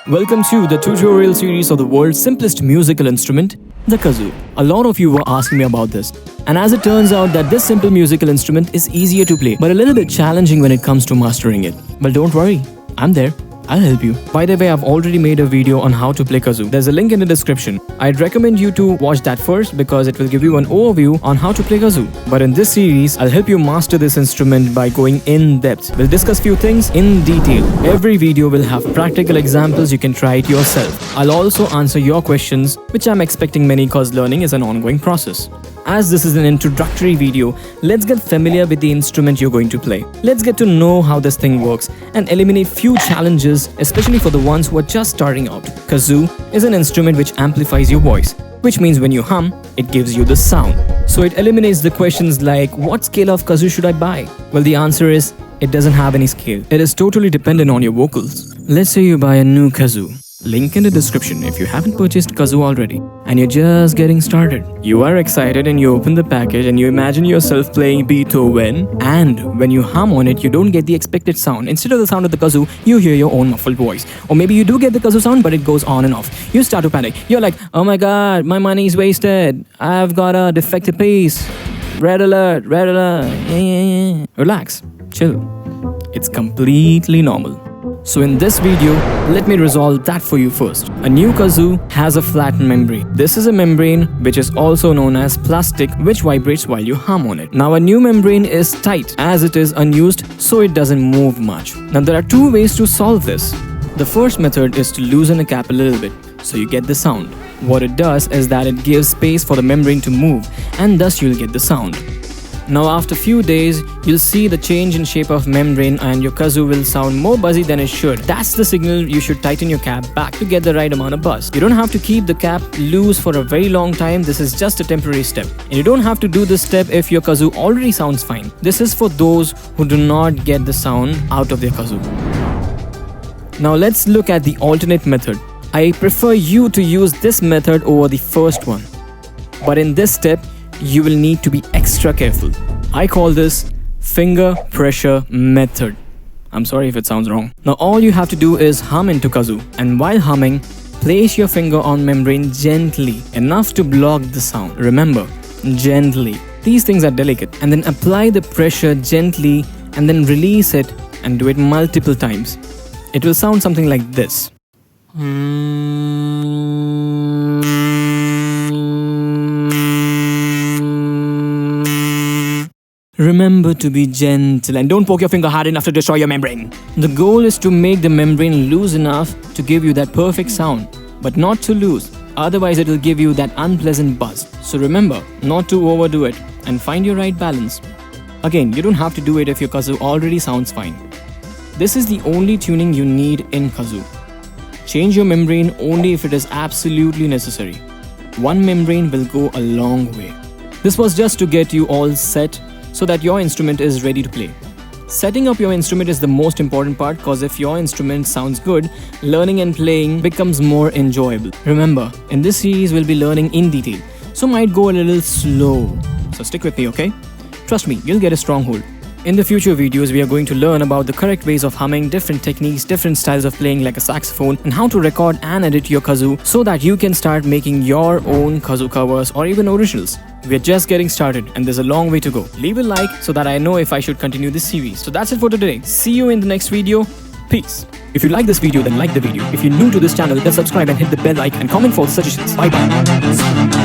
Welcome to the tutorial series of the world's simplest musical instrument, the kazoo. A lot of you were asking me about this. And as it turns out that this simple musical instrument is easier to play, but a little bit challenging when it comes to mastering it. Well, don't worry, I'm there. I'll help you. By the way, I've already made a video on how to play kazoo. There's a link in the description. I'd recommend you to watch that first because it will give you an overview on how to play kazoo. But in this series, I'll help you master this instrument by going in depth. We'll discuss few things in detail. Every video will have practical examples you can try it yourself. I'll also answer your questions, which I'm expecting many cause learning is an ongoing process. As this is an introductory video, let's get familiar with the instrument you're going to play. Let's get to know how this thing works and eliminate few challenges, especially for the ones who are just starting out. Kazoo is an instrument which amplifies your voice, which means when you hum, it gives you the sound. So it eliminates the questions like, what scale of kazoo should I buy? Well, the answer is, it doesn't have any scale. It is totally dependent on your vocals. Let's say you buy a new kazoo. Link in the description if you haven't purchased kazoo already and you're just getting started. You are excited and you open the package and you imagine yourself playing Beethoven, and when you hum on it, you don't get the expected sound. Instead of the sound of the kazoo, you hear your own muffled voice. Or maybe you do get the kazoo sound, but it goes on and off. You start to panic. You're like, oh my god, my money is wasted. I've got a defective piece. Red alert, red alert. Yeah. Relax, chill. It's completely normal. So in this video, let me resolve that for you first. A new kazoo has a flat membrane. This is a membrane which is also known as plastic, which vibrates while you hum on it. Now a new membrane is tight as it is unused, so it doesn't move much. Now there are two ways to solve this. The first method is to loosen the cap a little bit so you get the sound. What it does is that it gives space for the membrane to move and thus you'll get the sound. Now after few days, you'll see the change in shape of membrane and your kazoo will sound more buzzy than it should. That's the signal you should tighten your cap back to get the right amount of buzz. You don't have to keep the cap loose for a very long time. This is just a temporary step. And you don't have to do this step if your kazoo already sounds fine. This is for those who do not get the sound out of their kazoo. Now let's look at the alternate method. I prefer you to use this method over the first one. But in this step, you will need to be extra careful. I call this finger pressure method. I'm sorry if it sounds wrong. Now all you have to do is hum into kazoo, and while humming, place your finger on membrane gently, enough to block the sound. Remember, gently. These things are delicate. And then apply the pressure gently and then release it and do it multiple times. It will sound something like this. Remember to be gentle and don't poke your finger hard enough to destroy your membrane. The goal is to make the membrane loose enough to give you that perfect sound, but not too loose, otherwise it will give you that unpleasant buzz. So remember not to overdo it and find your right balance. Again, you don't have to do it if your kazoo already sounds fine. This is the only tuning you need in kazoo. Change your membrane only if it is absolutely necessary. One membrane will go a long way. This was just to get you all set so that your instrument is ready to play. Setting up your instrument is the most important part because if your instrument sounds good, learning and playing becomes more enjoyable. Remember, in this series we'll be learning in detail, so might go a little slow. So stick with me, okay? Trust me, you'll get a strong hold. In the future videos, we are going to learn about the correct ways of humming, different techniques, different styles of playing like a saxophone, and how to record and edit your kazoo so that you can start making your own kazoo covers or even originals. We're just getting started and there's a long way to go. Leave a like so that I know if I should continue this series. So that's it for today. See you in the next video. Peace. If you like this video, then like the video. If you're new to this channel, then subscribe and hit the bell icon and comment for suggestions. Bye bye.